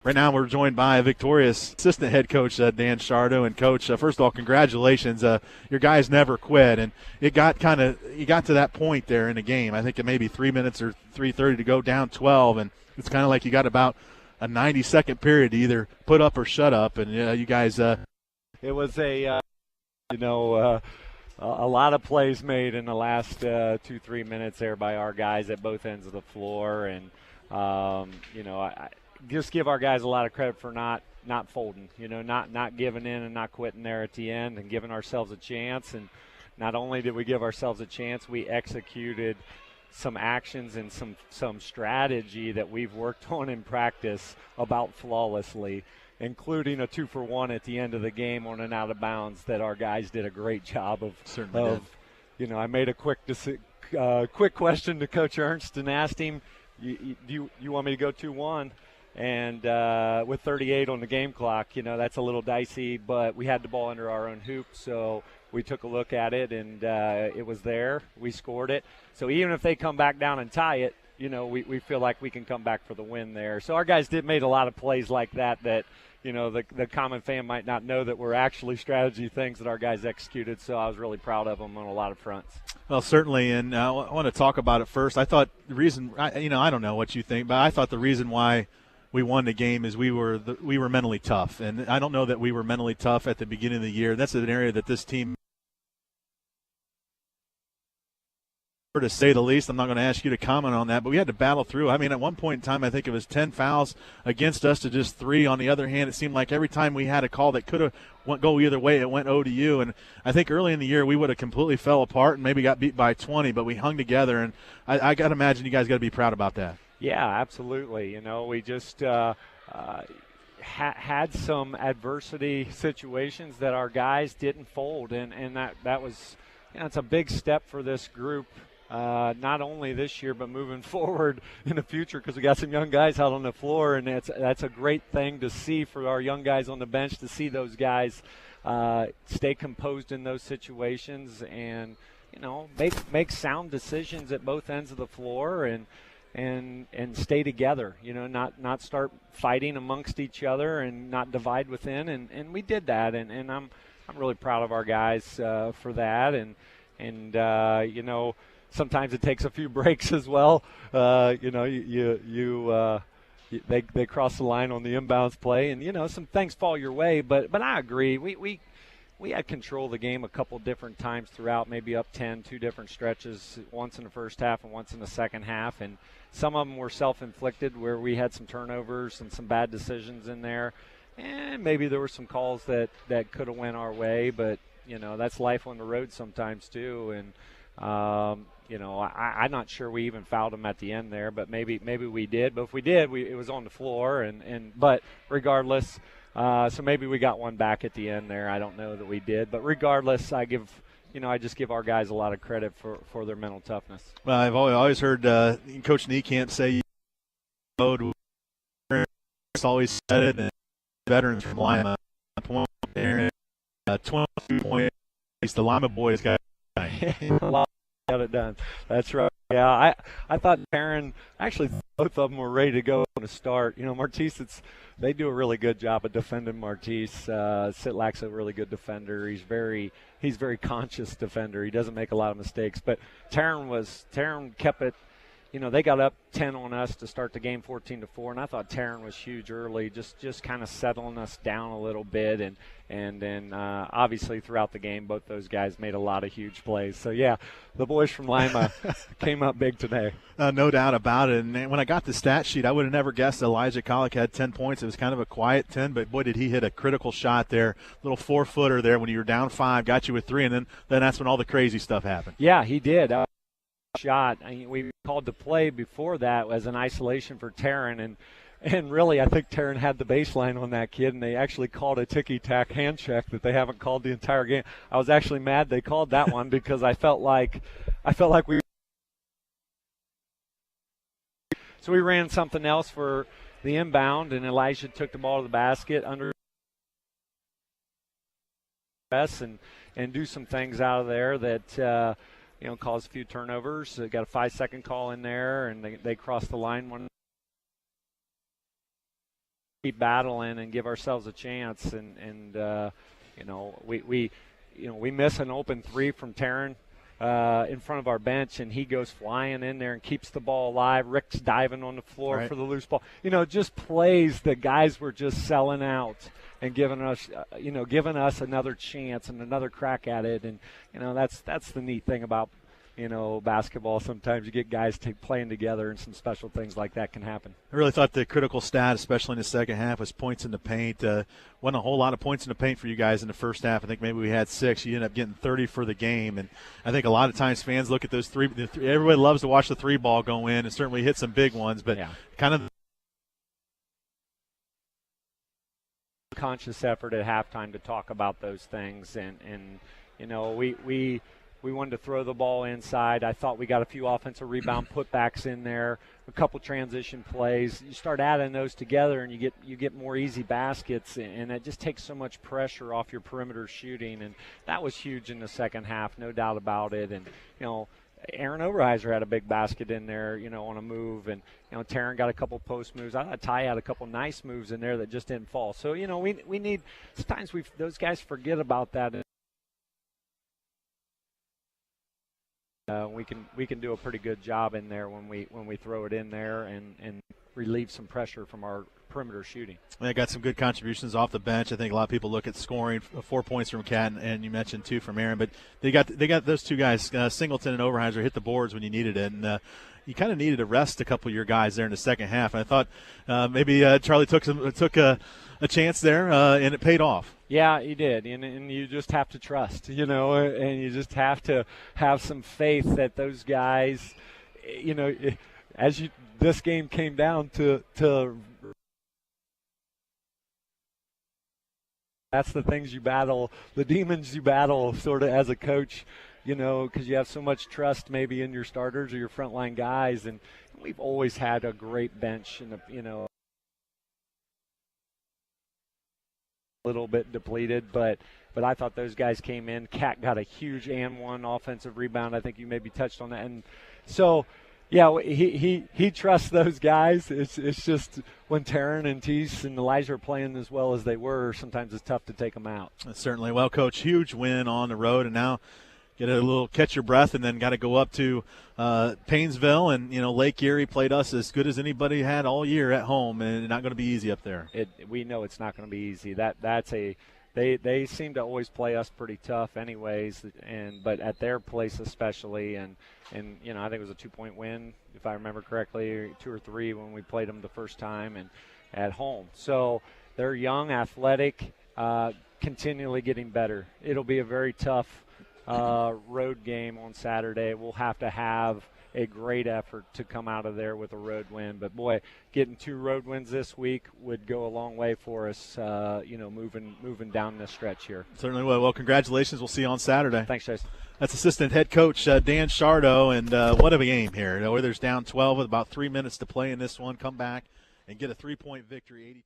Right now we're joined by a victorious assistant head coach, Dan Shardo. And, Coach, first of all, congratulations. Your guys never quit, and you got to that point there in the game. I think it may be 3 minutes or 3:30 to go, down 12, and it's kind of like you got about a 90-second period to either put up or shut up. And you guys it was a lot of plays made in the last 2-3 minutes there by our guys at both ends of the floor, and I just give our guys a lot of credit for not folding, not giving in and not quitting there at the end and giving ourselves a chance. And not only did we give ourselves a chance, we executed some actions and some strategy that we've worked on in practice about flawlessly, including a 2-for-1 at the end of the game on an out of bounds that our guys did a great job of. Certainly did. I made a quick question to Coach Ernst and asked him, you want me to go 2-1? And with 38 on the game clock, that's a little dicey, but we had the ball under our own hoop, so we took a look at it, and it was there. We scored it. So even if they come back down and tie it, we feel like we can come back for the win there. So our guys made a lot of plays like that, the common fan might not know that were actually strategy things that our guys executed, so I was really proud of them on a lot of fronts. Well, certainly, and I want to talk about it first. I thought the reason, I don't know what you think, but I thought the reason why we won the game is we were mentally tough, and I don't know that we were mentally tough at the beginning of the year. That's an area that this team, to say the least. I'm not going to ask you to comment on that, but we had to battle through. I mean, at one point in time, I think it was 10 fouls against us to just 3. On the other hand, it seemed like every time we had a call that could have go either way, it went ODU. And I think early in the year we would have completely fell apart and maybe got beat by 20, but we hung together, and I got to imagine you guys got to be proud about that. Yeah, absolutely. We just had some adversity situations that our guys didn't fold, and that was, it's a big step for this group, not only this year but moving forward in the future, because we got some young guys out on the floor, and that's a great thing to see for our young guys on the bench, to see those guys stay composed in those situations and make sound decisions at both ends of the floor and stay together, not start fighting amongst each other and not divide within, and we did that, and I'm really proud of our guys for that, and sometimes it takes a few breaks as well. They cross the line on the inbounds play, and some things fall your way, but I agree, we had control of the game a couple different times throughout, maybe up 10, 2 different stretches, once in the first half and once in the second half. And some of them were self-inflicted, where we had some turnovers and some bad decisions in there. And maybe there were some calls that could have went our way, but, that's life on the road sometimes too. And, I'm not sure we even fouled them at the end there, but maybe we did. But if we did, it was on the floor. But regardless, so maybe we got one back at the end there. I don't know that we did, but regardless, I just give our guys a lot of credit for their mental toughness. Well, I've always heard Coach Niekamp say, always said it, and veterans from Lima, 22 points, the Lima boys got it done. That's right. Yeah, I thought Taryn, actually both of them were ready to go to start. Martise, they do a really good job of defending Martise. Sitlak's a really good defender. He's very conscious defender. He doesn't make a lot of mistakes. But Taryn kept it. They got up 10 on us to start the game 14-4, and I thought Taryn was huge early, just kind of settling us down a little bit, and then obviously throughout the game, both those guys made a lot of huge plays. So yeah, the boys from Lima came up big today. No doubt about it. And when I got the stat sheet, I would have never guessed Elijah Collick had 10 points. It was kind of a quiet 10, but boy, did he hit a critical shot there, little 4-footer there when you were down 5, got you with 3, and then that's when all the crazy stuff happened. Yeah, he did. Shot. We called the play before that as an isolation for Taryn, and really I think Taryn had the baseline on that kid, and they actually called a ticky-tack hand check that they haven't called the entire game. I was actually mad they called that one because I felt like we. So we ran something else for the inbound, and Elijah took the ball to the basket under and do some things out of there that caused a few turnovers. They got a 5-second call in there, and they crossed the line one keep battling and give ourselves a chance. And we miss an open three from Taryn in front of our bench, and he goes flying in there and keeps the ball alive. Rick's diving on the floor for the loose ball. Just plays that guys were just selling out and giving us another chance and another crack at it. And that's the neat thing about basketball. Sometimes you get guys playing together, and some special things like that can happen. I really thought the critical stat, especially in the second half, was points in the paint. Wasn't a whole lot of points in the paint for you guys in the first half. I think maybe we had 6. You ended up getting 30 for the game. And I think a lot of times fans look at those three. Everybody loves to watch the three ball go in and certainly hit some big ones, but kind of conscious effort at halftime to talk about those things. And we wanted to throw the ball inside. I thought we got a few offensive rebound putbacks in there, a couple transition plays. You start adding those together, and you get more easy baskets, and it just takes so much pressure off your perimeter shooting. And that was huge in the second half, no doubt about it. And Aaron Oberheiser had a big basket in there, on a move, and Taryn got a couple post moves. I thought Ty had a couple nice moves in there that just didn't fall. So we need sometimes those guys forget about that. We can do a pretty good job in there when we throw it in there and relieve some pressure from our perimeter shooting. They got some good contributions off the bench. I think a lot of people look at scoring. 4 points from Cat, and you mentioned 2 from Aaron, but they got those two guys, Singleton and Oberheiser, hit the boards when you needed it, and you kind of needed to rest a couple of your guys there in the second half. And I thought maybe Charlie took a chance there, and it paid off. Yeah, he did, and you just have to trust, and you just have to have some faith that those guys, this game came down to that's the things you battle, the demons you battle sort of as a coach, because you have so much trust maybe in your starters or your frontline guys, and we've always had a great bench and a little bit depleted, but I thought those guys came in. Cat got a huge and one offensive rebound. I think you maybe touched on that. And so, yeah, he trusts those guys. It's just when Taryn and Teese and Elijah are playing as well as they were, sometimes it's tough to take them out. Certainly. Well, Coach, huge win on the road, and now get a little catch your breath, and then got to go up to Paynesville, and Lake Erie played us as good as anybody had all year at home, and not going to be easy up there. We know it's not going to be easy. They seem to always play us pretty tough, anyways, but at their place especially, and I think it was a 2-point win if I remember correctly, or 2 or 3 when we played them the first time and at home. So they're young, athletic, continually getting better. It'll be a very tough road game on Saturday. We'll have to have a great effort to come out of there with a road win. But, boy, getting 2 road wins this week would go a long way for us, moving down this stretch here. Certainly will. Well, congratulations. We'll see you on Saturday. Thanks, Jason. That's assistant head coach Dan Shardo, and what a game here. Oilers down 12 with about 3 minutes to play in this one. Come back and get a 3-point victory, 82.